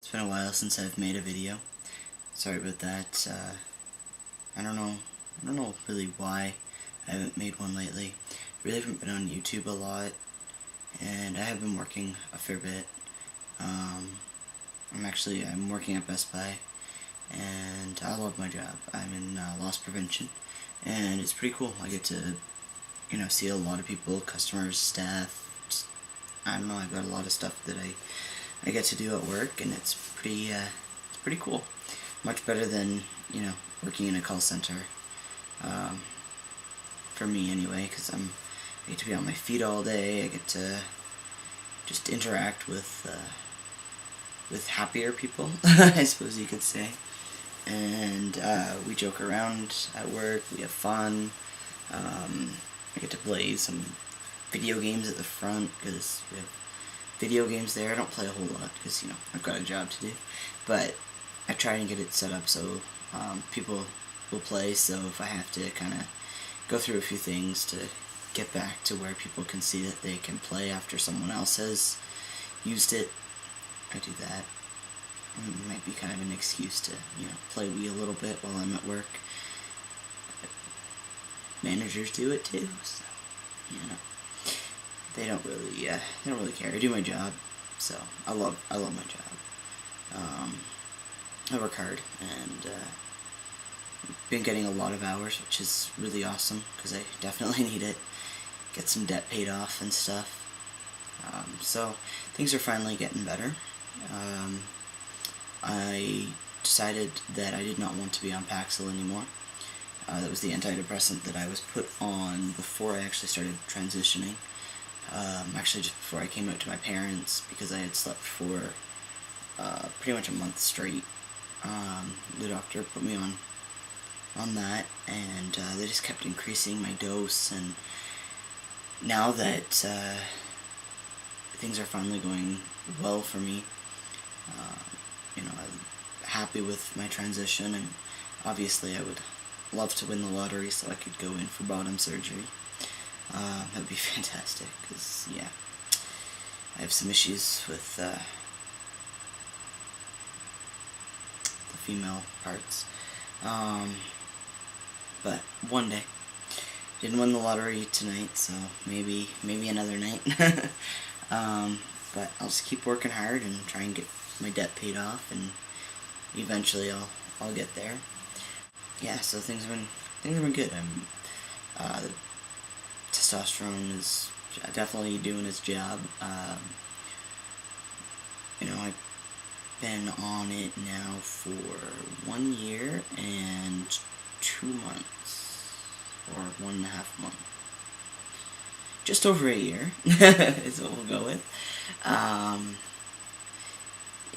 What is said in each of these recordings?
It's been a while since I've made a video. Sorry about that. I don't know really why I haven't made one lately. I really haven't been on YouTube a lot, and I have been working a fair bit. I'm working at Best Buy, and I love my job. I'm in loss prevention, and it's pretty cool. I get to, see a lot of people, customers, staff. I don't know. I've got a lot of stuff that I get to do at work, and it's pretty cool. Much better than working in a call center. For me anyway, because I get to be on my feet all day. I get to just interact with happier people, I suppose you could say. And we joke around at work. We have fun. I get to play some video games at the front because we have video games there. I don't play a whole lot because I've got a job to do, but I try and get it set up so people will play. So if I have to kind of go through a few things to get back to where people can see that they can play after someone else has used it, I do that. It might be kind of an excuse to play Wii a little bit while I'm at work. Managers do it too, so they don't really care. I do my job, so I love my job. I work hard, and been getting a lot of hours, which is really awesome because I definitely need it. Get some debt paid off and stuff. So things are finally getting better. I decided that I did not want to be on Paxil anymore. That was the antidepressant that I was put on before I actually started transitioning. Actually just before I came out to my parents, because I had slept for pretty much a month straight. The doctor put me on that, and they just kept increasing my dose, and now that things are finally going well for me, I'm happy with my transition, and obviously I would love to win the lottery so I could go in for bottom surgery. That would be fantastic, because, yeah, I have some issues with the female parts. But one day. Didn't win the lottery tonight, so maybe another night. But I'll just keep working hard and try and get my debt paid off, and eventually I'll get there. Yeah, so things have been good. The testosterone is definitely doing its job. I've been on it now for 1 year and 2 months, or 1.5 months. Just over a year is what we'll go with. Yeah,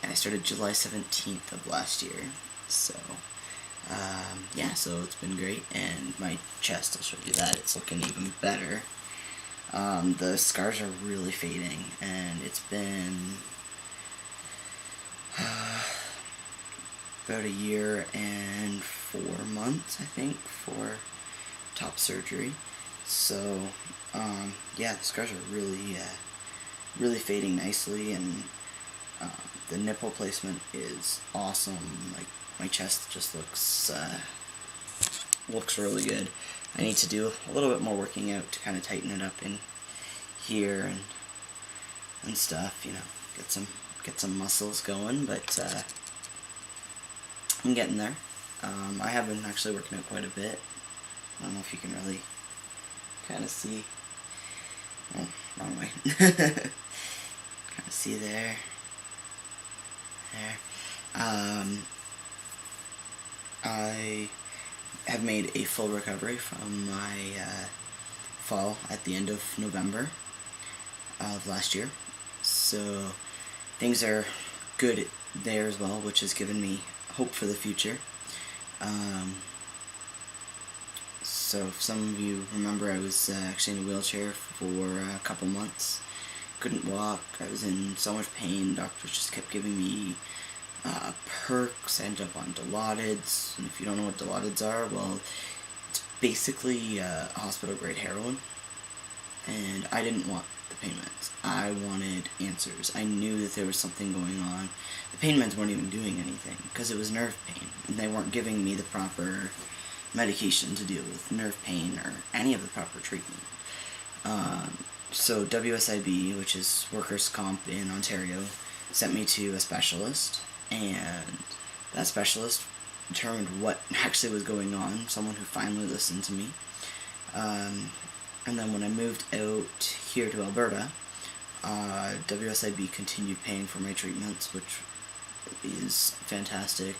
I started July 17th of last year, so yeah, so it's been great, and my chest, I'll show you that, it's looking even better. The scars are really fading, and it's been about a year and 4 months, I think, for top surgery. So, yeah, the scars are really fading nicely, and the nipple placement is awesome. Like, my chest just looks really good. I need to do a little bit more working out to kind of tighten it up in here and stuff, get some muscles going, but I'm getting there. I have been actually working out quite a bit. I don't know if you can really kind of see. Oh, wrong way. Kind of see there. I have made a full recovery from my fall at the end of November of last year. So things are good there as well, which has given me hope for the future. So if some of you remember, I was actually in a wheelchair for a couple months. Couldn't walk. I was in so much pain. Doctors just kept giving me perks. I ended up on Dilaudids, and if you don't know what Dilaudids are, well, it's basically hospital grade heroin, and I didn't want the pain meds. I wanted answers. I knew that there was something going on. The pain meds weren't even doing anything because it was nerve pain, and they weren't giving me the proper medication to deal with nerve pain or any of the proper treatment. So WSIB, which is Workers' Comp in Ontario, sent me to a specialist, and that specialist determined what actually was going on, someone who finally listened to me. And then when I moved out here to Alberta, WSIB continued paying for my treatments, which is fantastic.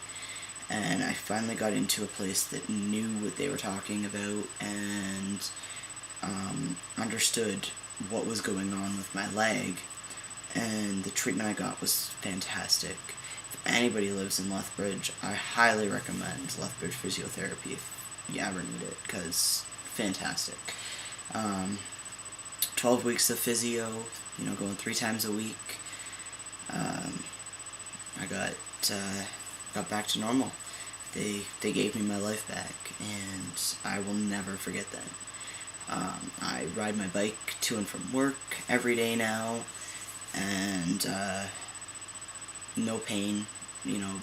And I finally got into a place that knew what they were talking about and understood what was going on with my leg. And the treatment I got was fantastic. If anybody lives in Lethbridge, I highly recommend Lethbridge Physiotherapy if you ever need it, because fantastic. 12 weeks of physio, going 3 times a week. I got back to normal. They gave me my life back, and I will never forget that. I ride my bike to and from work every day now, and no pain.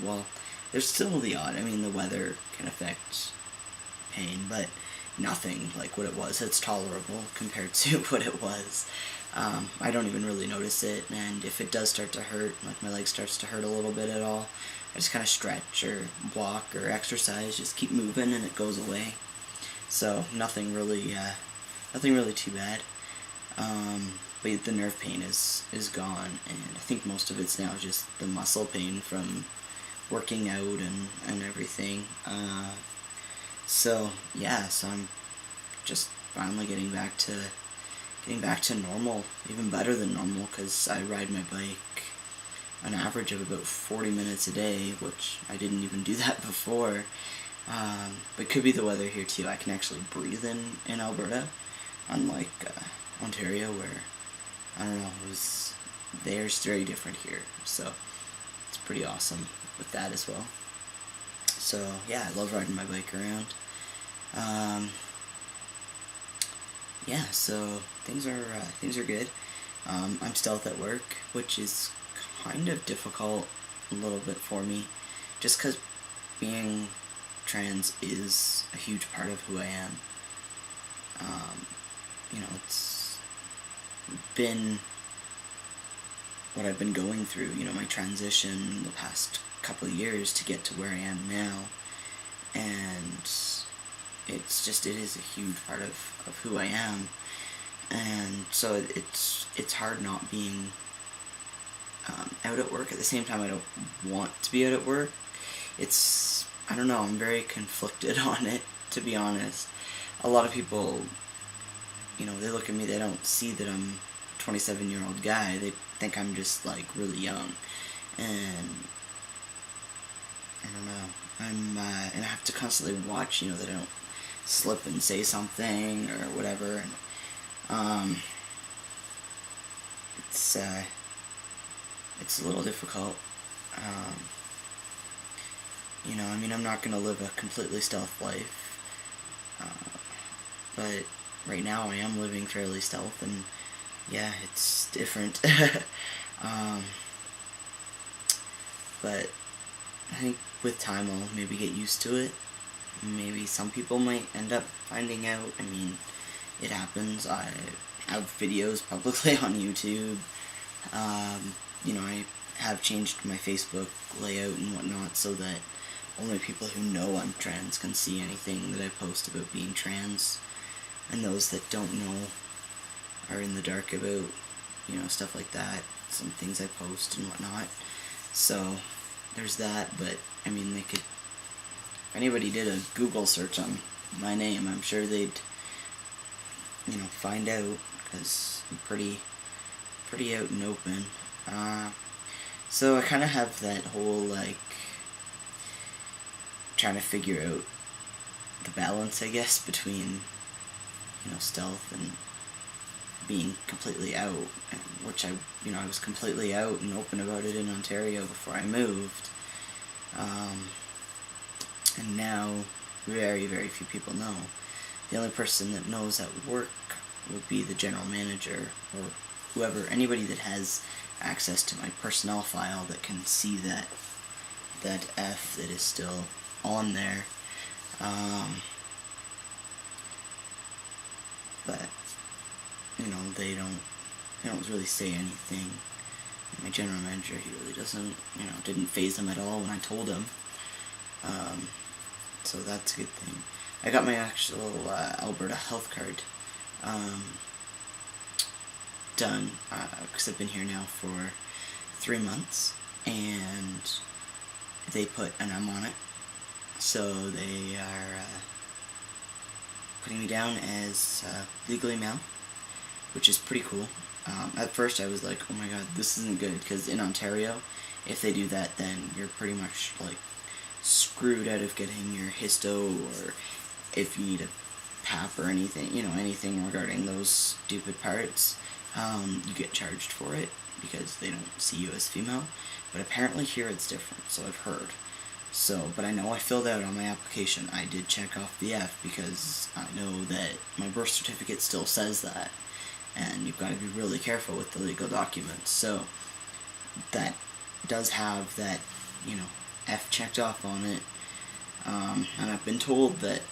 Well, there's still the odd. The weather can affect pain, but nothing like what it was. It's tolerable compared to what it was. I don't even really notice it, and if it does start to hurt, like my leg starts to hurt a little bit at all, I just kind of stretch or walk or exercise, just keep moving, and it goes away. So nothing really too bad. But the nerve pain is gone, and I think most of it's now just the muscle pain from working out and everything. So I'm just finally getting back to normal, even better than normal, because I ride my bike an average of about 40 minutes a day, which I didn't even do that before. But it could be the weather here too. I can actually breathe in Alberta, unlike Ontario, where I don't know, the air's very different here, so it's pretty awesome with that as well. So yeah, I love riding my bike around. So things are good. I'm stealth at work, which is kind of difficult a little bit for me, just because being trans is a huge part of who I am. It's been what I've been going through, my transition the past couple of years to get to where I am now, and it is a huge part of who I am, and so it's hard not being out at work. At the same time, I don't want to be out at work. I don't know, I'm very conflicted on it, to be honest. A lot of people, they look at me, they don't see that I'm a 27-year-old guy. They think I'm just, really young. And I don't know. And I have to constantly watch, that I don't slip and say something or whatever. And, it's a little difficult. I'm not going to live a completely stealth life. But right now I am living fairly stealth, and yeah, it's different. But I think with time I'll maybe get used to it. Maybe some people might end up finding out. It happens. I have videos publicly on YouTube. I have changed my Facebook layout and whatnot so that only people who know I'm trans can see anything that I post about being trans, and those that don't know are in the dark about, stuff like that, some things I post and whatnot. So there's that, but they could, if anybody did a Google search on my name, I'm sure they'd, find out, because I'm pretty out and open. So I kind of have that whole, trying to figure out the balance, I guess, between, stealth and being completely out, which I was completely out and open about it in Ontario before I moved. And now, very, very few people know. The only person that knows at work would be the general manager, or anybody that has access to my personnel file that can see that F that is still on there. But they don't really say anything. My general manager, he really doesn't, didn't faze him at all when I told him. So that's a good thing. I got my actual Alberta health card done, because I've been here now for 3 months, and they put an M on it, so they are putting me down as legally male, which is pretty cool. At first I was like, oh my god, this isn't good, because in Ontario, if they do that, then you're pretty much like screwed out of getting your histo, or if you need a PAP or anything, anything regarding those stupid parts, you get charged for it because they don't see you as female. But apparently here it's different, so I've heard. So, but I know I filled out on my application, I did check off the F because I know that my birth certificate still says that, and you've got to be really careful with the legal documents. So that does have that, F checked off on it, and I've been told that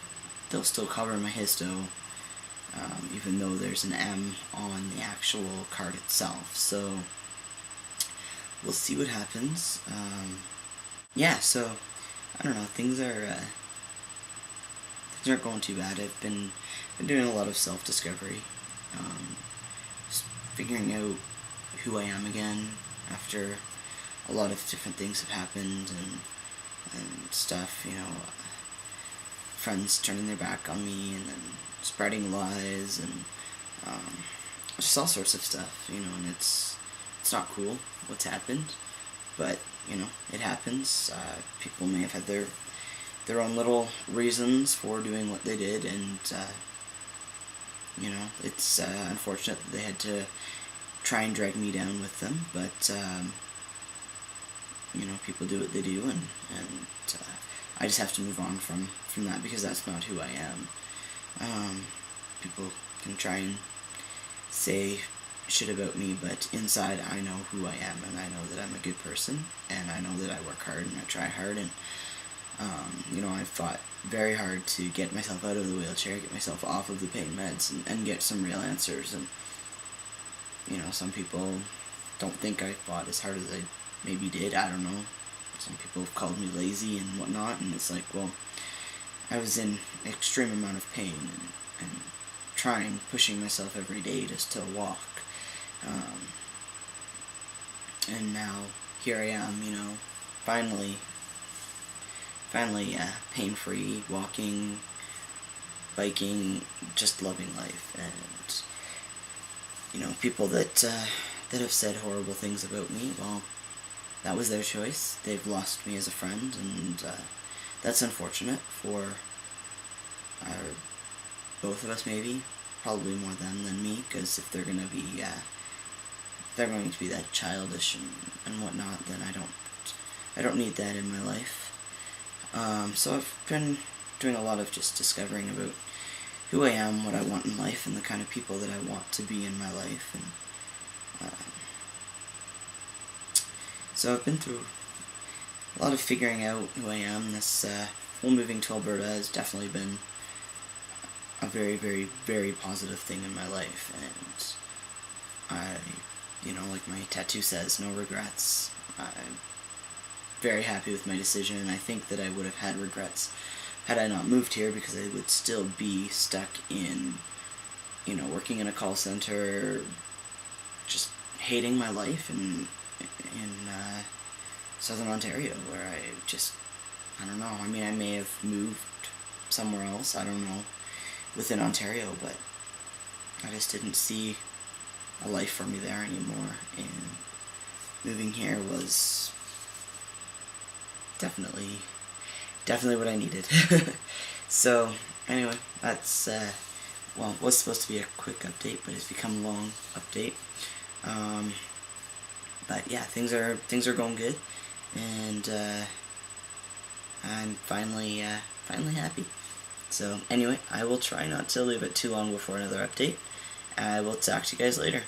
they'll still cover my histo, even though there's an M on the actual card itself. So we'll see what happens. Yeah, so I don't know. Things aren't going too bad. I've been doing a lot of self-discovery, just figuring out who I am again after a lot of different things have happened and stuff. Friends turning their back on me and then spreading lies and just all sorts of stuff. And it's not cool what's happened, but it happens. People may have had their own little reasons for doing what they did, and it's unfortunate that they had to try and drag me down with them, but people do what they do, and I just have to move on from that, because that's not who I am. People can try and say shit about me, but inside I know who I am, and I know that I'm a good person, and I know that I work hard and I try hard, and I've fought very hard to get myself out of the wheelchair, get myself off of the pain meds, and get some real answers. And some people don't think I fought as hard as I maybe did. I don't know. Some people have called me lazy and whatnot, and it's like, well, I was in extreme amount of pain and pushing myself every day just to walk. And now here I am, finally pain-free, walking, biking, just loving life. And people that have said horrible things about me, well, that was their choice. They've lost me as a friend, and that's unfortunate for both of us, maybe. Probably more them than me, because if they're going to be that childish and whatnot, then I don't need that in my life. So I've been doing a lot of just discovering about who I am, what I want in life, and the kind of people that I want to be in my life. And so I've been through a lot of figuring out who I am. This whole moving to Alberta has definitely been a very, very, very positive thing in my life, and I, like my tattoo says, no regrets. I'm very happy with my decision, and I think that I would have had regrets had I not moved here, because I would still be stuck in, working in a call center, just hating my life in Southern Ontario, where I don't know, I may have moved somewhere else, I don't know, within Ontario, but I just didn't see a life for me there anymore, and moving here was definitely what I needed. So anyway, that's well, it was supposed to be a quick update, but it's become a long update. But yeah, things are going good, and I'm finally happy. So anyway, I will try not to leave it too long before another update. I will talk to you guys later.